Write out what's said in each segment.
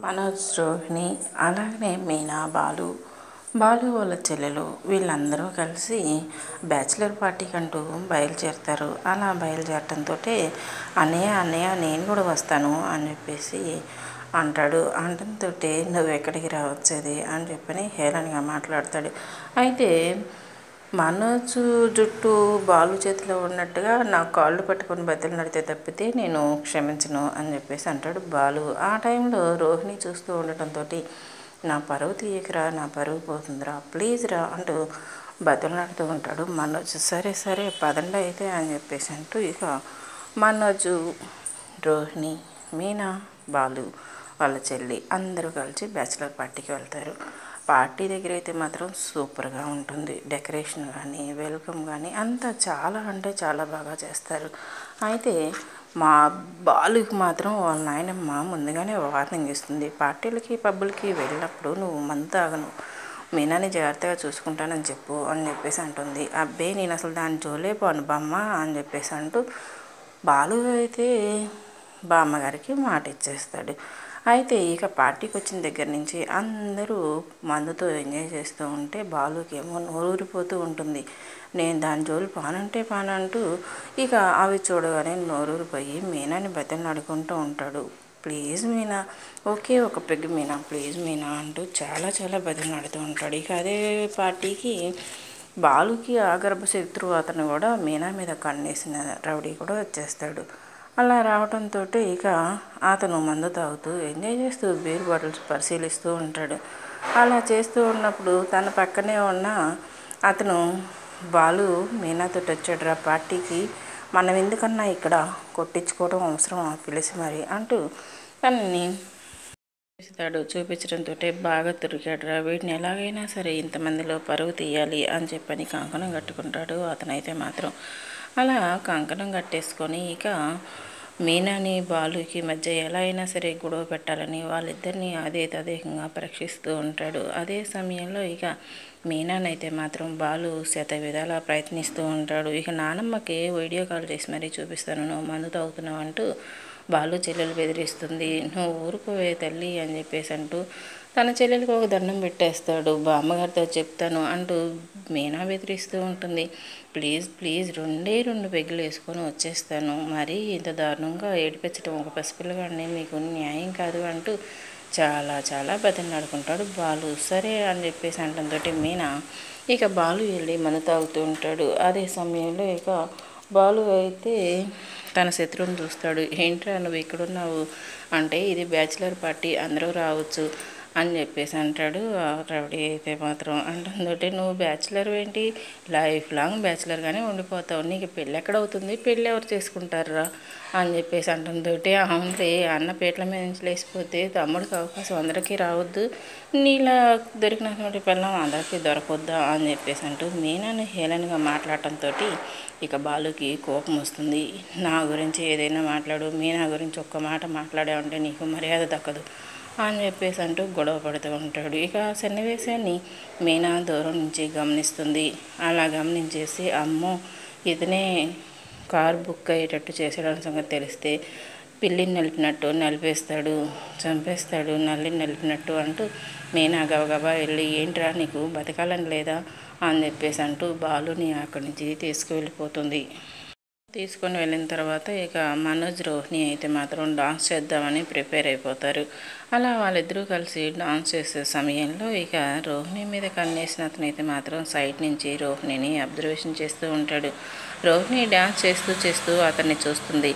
మనోజ్, రోహిణి, అలాగనే మీనా, బాలు వాళ్ళ చెల్లెలు వీళ్ళందరూ కలిసి బ్యాచిలర్ పార్టీకి అంటూ బయలుదేరుతారు. అలా బయలుదేరటంతో అన్నయ్య నేను కూడా వస్తాను అని చెప్పేసి అంటాడు. అనడంతో నువ్వు ఎక్కడికి రావచ్చేది అని చెప్పని హేళనగా మాట్లాడతాడు. అయితే మనోజ్ జుట్టు బాలు చేతిలో ఉన్నట్టుగా నా కాళ్ళు పట్టుకొని బద్దలు నడితే తప్పితే నేను క్షమించను అని చెప్పేసి అంటాడు బాలు. ఆ టైంలో రోహిణి చూస్తూ ఉండటంతో నా పరువు తీయకరా, నా పరువు పోతుందిరా, ప్లీజ్ రా అంటూ బద్దలాడుతూ ఉంటాడు మనోజ్. సరే పదండి అయితే అని చెప్పేసి అంటూ ఇక మనోజు, రోహిణి, మీనా, బాలు వాళ్ళ చెల్లి అందరూ కలిసి బ్యాచిలర్ పార్టీకి వెళ్తారు. పార్టీ దగ్గర అయితే మాత్రం సూపర్గా ఉంటుంది. డెకరేషన్ కానీ వెల్కమ్ కానీ అంతా చాలా అంటే చాలా బాగా చేస్తారు. అయితే మా బాలుకి మాత్రం వాళ్ళ నాయనమ్మ ముందుగానే వార్నింగ్ ఇస్తుంది. పార్టీలకి పబ్బులకి వెళ్ళినప్పుడు నువ్వు మందు తాగను, మీనాని జాగ్రత్తగా చూసుకుంటానని చెప్పు అని చెప్పేసి అంటుంది. అబ్బే నేను అసలు దాని జోలే పోను బామ్మ అని చెప్పేసి అంటూ బాలు అయితే బామ్మగారికి మాట ఇచ్చేస్తాడు. అయితే ఇక పార్టీకి వచ్చిన దగ్గర నుంచి అందరూ మందుతో ఎంజాయ్ చేస్తూ ఉంటే బాలుకి ఏమో నోరూరిపోతూ ఉంటుంది. నేను దాని జోలు పానంటూ ఇక అవి చూడగానే నోరూరిపోయి మీనాని బతిమలాడుకుంటూ ఉంటాడు. ప్లీజ్ మీనా, ఓకే ఒక పెగ్గు మీనా, ప్లీజ్ మీనా అంటూ చాలా బతిమలాడుతూ ఉంటాడు. ఇక అదే పార్టీకి బాలుకి ఆగర్భ శత్రువు అతను కూడా మీనా మీద కన్నేసిన రౌడీ కూడా వచ్చేస్తాడు. అలా రావడంతో ఇక అతను మందు తాగుతూ ఎంజాయ్ చేస్తూ బీర్ బాటిల్స్ పరిశీలిస్తూ ఉంటాడు. అలా చేస్తూ ఉన్నప్పుడు తన పక్కనే ఉన్న అతను బాలు మీనాతో వచ్చాడురా పార్టీకి, మనం ఎందుకన్నా ఇక్కడ కొట్టించుకోవడం అవసరం పిలిచి మరి అంటూ తనని చూపించడంతో బాగా తిరిగాడురా, వీటిని ఎలాగైనా సరే ఇంతమందిలో పరువు తీయాలి అని చెప్పని కంకణం కట్టుకుంటాడు అతనైతే మాత్రం. అలా కంకణం కట్టేసుకొని ఇక మీనాని బాలుకి మధ్య ఎలా అయినా సరే గొడవ పెట్టాలని వాళ్ళిద్దరిని అదే తదేకంగా పరీక్షిస్తూ ఉంటాడు. అదే సమయంలో ఇక మీనానైతే మాత్రం బాలు శత విధాలా ప్రయత్నిస్తూ ఉంటాడు. ఇక నానమ్మకి వీడియో కాల్ చేసి మరీ చూపిస్తాను, నువ్వు మందు తాగుతున్నావు అంటూ బాలు చెల్లెలు బెదిరిస్తుంది. నువ్వు ఊరుకోవే తల్లి అని చెప్పేసి అంటూ తన చెల్లెలకు ఒక దండం పెట్టేస్తాడు. బామ్మగారితో చెప్తాను అంటూ మీనా బెదిరిస్తూ ఉంటుంది. ప్లీజ్ రెండు పెగ్గులు వేసుకొని వచ్చేస్తాను, మరీ ఇంత దారుణంగా ఏడిపించడం ఒక పసిపిల్లగాడిని మీకు న్యాయం కాదు అంటూ చాలా బతిమలాడుకుంటాడు బాలు. సరే అని చెప్పేసి అనడంతో మీనా ఇక బాలు వెళ్ళి మందు తాగుతూ ఉంటాడు. అదే సమయంలో ఇక బాలు అయితే తన శత్రువుని చూస్తాడు. ఏంట్రా నువ్వు ఇక్కడున్నావు అంటే ఇది బ్యాచిలర్ పార్టీ అందరూ రావచ్చు అని చెప్పేసి అంటాడు. రౌడీ అయితే మాత్రం అంటుందంటే నువ్వు బ్యాచిలర్ ఏంటి, లైఫ్ లాంగ్ బ్యాచిలర్గానే ఉండిపోతావు, నీకు పెళ్ళి ఎక్కడవుతుంది, పెళ్ళి ఎవరు చేసుకుంటారా అని చెప్పేసి అంటుందంటే అవునులే అన్న పీటల మీద నుంచి లేచిపోతే తమ్ముడికి అవకాశం అందరికీ రావద్దు, నీలా దొరికినటువంటి పిల్లం అందరికీ దొరకొద్దా అని చెప్పేసి అంటూ మీనాను హేళనగా మాట్లాడటంతో ఇక బాలుకి కోపం వస్తుంది. నా గురించి ఏదైనా మాట్లాడు, మీనా గురించి ఒక్క మాట మాట్లాడావంటే నీకు మర్యాద దక్కదు అని చెప్పేసి అంటూ గొడవ పడుతూ ఉంటాడు. ఇక సన్నివేశాన్ని మీనా దూరం నుంచి గమనిస్తుంది. అలా గమనించేసి అమ్మో ఇతనే కారు బుక్ అయ్యేటట్టు చేసేయడానికి సంగతి తెలిస్తే పిల్లిని నలిపేస్తాడు, చంపేస్తాడు, నల్లిని నలిపినట్టు అంటూ మీనా గబగబా వెళ్ళి ఏంట్రా నీకు బతకాలని లేదా అని చెప్పేసి అంటూ బాలుని అక్కడి నుంచి తీసుకువెళ్ళిపోతుంది. తీసుకొని వెళ్ళిన తర్వాత ఇక మనోజ్, రోహిణి అయితే మాత్రం డాన్స్ చేద్దామని ప్రిపేర్ అయిపోతారు. అలా వాళ్ళిద్దరూ కలిసి డాన్స్ చేసే సమయంలో ఇక రోహిణి మీద కన్నేసిన అతనైతే మాత్రం సైడ్ నుంచి రోహిణిని అబ్జర్వేషన్ చేస్తూ ఉంటాడు. రోహిణి డాన్స్ చేస్తూ అతన్ని చూస్తుంది.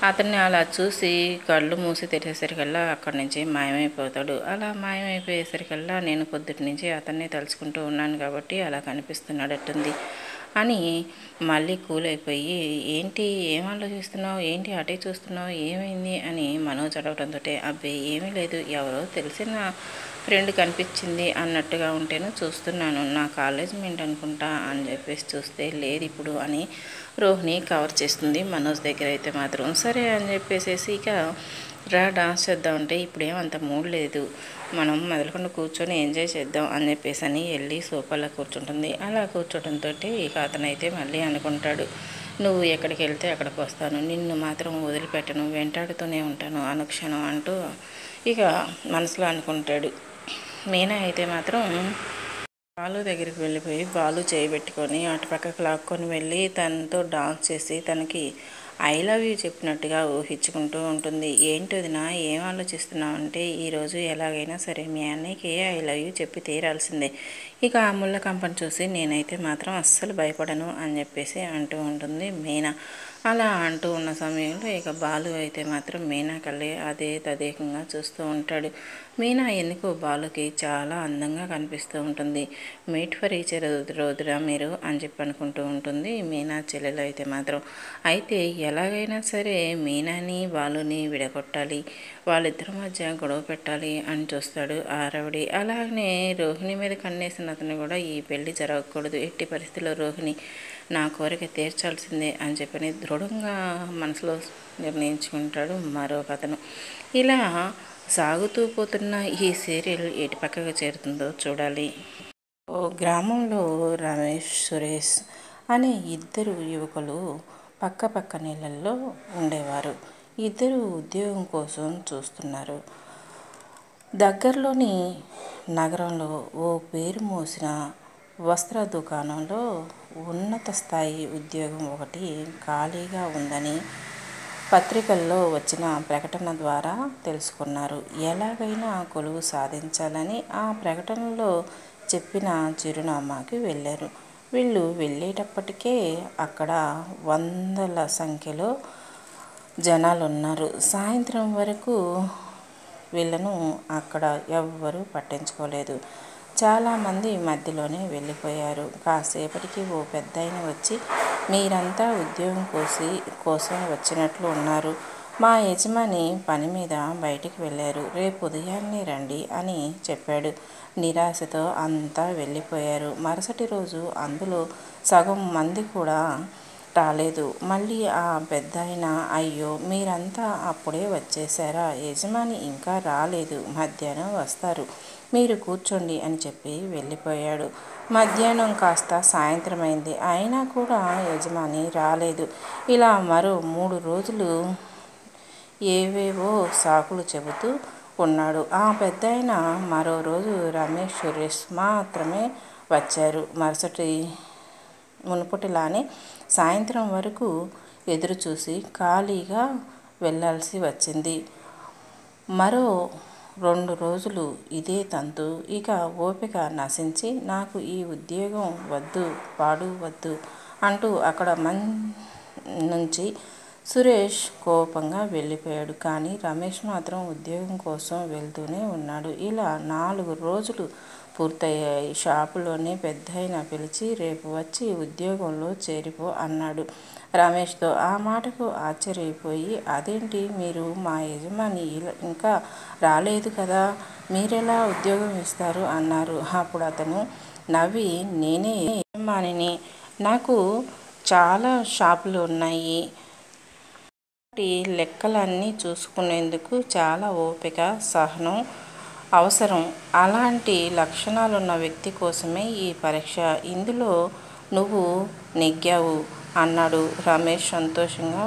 అతన్ని అలా చూసి కళ్ళు మూసి తెరిచేసరికల్లా అక్కడి నుంచి మాయమైపోతాడు. అలా మాయమైపోయేసరికల్లా నేను పొద్దుటి నుంచి అతన్ని తలుచుకుంటూ ఉన్నాను కాబట్టి అలా కనిపిస్తున్నాడట్టుంది అని మళ్ళీ కూల్ అయిపోయి ఏంటి ఏం ఆలోచిస్తున్నావు, ఏంటి అటే చూస్తున్నావు, ఏమైంది అని మనోజ్ అడగడంతో అబ్బే ఏమీ లేదు, ఎవరో తెలిసిన ఫ్రెండ్ కనిపించింది అన్నట్టుగా ఉంటేను చూస్తున్నాను, నా కాలేజ్ మేట్ అనుకుంటా అని చెప్పేసి చూస్తే లేదు ఇప్పుడు అని రోహిణి కవర్ చేస్తుంది మనోజ్ దగ్గర అయితే మాత్రం. సరే అని చెప్పేసి ఇక డాన్స్ చేద్దామంటే ఇప్పుడేమంత మూడ్ లేదు, మనం మొదలుకుండా కూర్చొని ఎంజాయ్ చేద్దాం అని చెప్పేసి అని వెళ్ళి సోఫాలో కూర్చుంటుంది. అలా కూర్చోవడంతో ఇక అతనైతే మళ్ళీ అనుకుంటాడు, నువ్వు ఎక్కడికి వెళ్తే అక్కడికి వస్తాను, నిన్ను మాత్రం వదిలిపెట్టను, వెంటాడుతూనే ఉంటాను అనుక్షణం అంటూ ఇక మనసులో అనుకుంటాడు. మీనా అయితే మాత్రం బాలు దగ్గరికి వెళ్ళిపోయి బాలు చేయబెట్టుకొని అటుపక్కకు లాక్కొని వెళ్ళి తనతో డాన్స్ చేసి తనకి ఐ లవ్ యూ చెప్పినట్టుగా ఊహించుకుంటూ ఉంటుంది. ఏంటి వదినా ఏం ఆలోచిస్తున్నావు అంటే, ఈరోజు ఎలాగైనా సరే మీ అన్నయ్యకి ఐ లవ్ యూ చెప్పి తీరాల్సిందే. ఇక ఆ ముళ్ళ కంపను చూసి నేనైతే మాత్రం అస్సలు భయపడను అని చెప్పేసి అంటూ ఉంటుంది మీనా. అలా అంటూ ఉన్న సమయంలో ఇక బాలు అయితే మాత్రం మీనా కళ్ళే అదే తదేకంగా చూస్తూ ఉంటాడు. మీనా ఎందుకో బాలుకి చాలా అందంగా కనిపిస్తూ ఉంటుంది. మీట్ ఫర్ ఈచ్ రోజురా మీరు అని చెప్పి అనుకుంటూ ఉంటుంది మీనా చెల్లెలు అయితే మాత్రం. అయితే ఎలాగైనా సరే మీనాని బాలుని విడగొట్టాలి, వాళ్ళిద్దరి మధ్య గొడవ పెట్టాలి అని చూస్తాడు ఆ రౌడీ. అలాగనే రోహిణి మీద కన్నేసిన అతను కూడా ఈ పెళ్లి జరగకూడదు, ఎట్టి పరిస్థితుల్లో రోహిణి నా కోరిక తీర్చాల్సిందే అని చెప్పని దృఢంగా మనసులో నిర్ణయించుకుంటాడు మరొక అతను. ఇలా సాగుతూ పోతున్న ఈ సీరియల్ ఎటు పక్కకు చేరుతుందో చూడాలి. ఓ గ్రామంలో రమేష్, సురేష్ అనే ఇద్దరు యువకులు పక్క పక్క నీళ్ళల్లో ఉండేవారు. ఇద్దరు ఉద్యోగం కోసం చూస్తున్నారు. దగ్గరలోని నగరంలో ఓ పేరు మోసిన వస్త్ర దుకాణంలో ఉన్నత స్థాయి ఉద్యోగం ఒకటి ఖాళీగా ఉందని పత్రికల్లో వచ్చిన ప్రకటన ద్వారా తెలుసుకున్నారు. ఎలాగైనా కొలువు సాధించాలని ఆ ప్రకటనలో చెప్పిన చిరునామాకి వెళ్ళారు. వీళ్ళు వెళ్ళేటప్పటికే అక్కడ వందల సంఖ్యలో జనాలున్నారు. సాయంత్రం వరకు వీళ్ళను అక్కడ ఎవ్వరూ పట్టించుకోలేదు. చాలామంది మధ్యలోనే వెళ్ళిపోయారు. కాసేపటికి ఓ పెద్దాయన వచ్చి, మీరంతా ఉద్యోగం కోసం వచ్చినట్లు ఉన్నారు. మా యజమాని పని మీద బయటికి వెళ్ళారు, రేపు ఉదయాన్నే రండి అని చెప్పాడు. నిరాశతో అంతా వెళ్ళిపోయారు. మరుసటి రోజు అందులో సగం మంది కూడా రాలేదు. మళ్ళీ ఆ పెద్దాయన, అయ్యో మీరంతా అప్పుడే వచ్చేసారా, యజమాని ఇంకా రాలేదు, మధ్యాహ్నం వస్తారు, మీరు కూర్చోండి అని చెప్పి వెళ్ళిపోయాడు. మధ్యాహ్నం కాస్త సాయంత్రమైంది, అయినా కూడా యజమాని రాలేదు. ఇలా మరో 3 రోజులు ఏవేవో సాకులు చెబుతూ ఉన్నాడు. ఆ పెద్దాయన మరో రోజు రమేష్, సురేష్ మాత్రమే వచ్చారు. మునుపటిలానే సాయంత్రం వరకు ఎదురుచూసి ఖాళీగా వెళ్ళాల్సి వచ్చింది. మరో 2 రోజులు ఇదే తంతు. ఇక ఓపిక నశించి, నాకు ఈ ఉద్యోగం వద్దు, పాడు వద్దు అంటూ అక్కడ నుంచి సురేష్ కోపంగా వెళ్ళిపోయాడు. కానీ రమేష్ మాత్రం ఉద్యోగం కోసం వెళ్తూనే ఉన్నాడు. ఇలా 4 రోజులు పూర్తయ్యాయి. షాపులోనే పెద్దాయన పిలిచి, రేపు వచ్చి ఉద్యోగంలో చేరిపో అన్నాడు రమేష్తో. ఆ మాటకు ఆశ్చర్యపోయి, అదేంటి, మీరు మా యజమాని ఇంకా రాలేదు కదా, మీరెలా ఉద్యోగం ఇస్తారు అన్నారు. అప్పుడు అతను నవ్వి, నేనే యజమానిని, నాకు చాలా షాపులు ఉన్నాయి, లెక్కలన్నీ చూసుకునేందుకు చాలా ఓపిక, సహనం అవసరం, అలాంటి లక్షణాలున్న వ్యక్తి కోసమే ఈ పరీక్ష, ఇందులో నువ్వు నెగ్గావు అన్నాడు రమేష్ సంతోషంగా.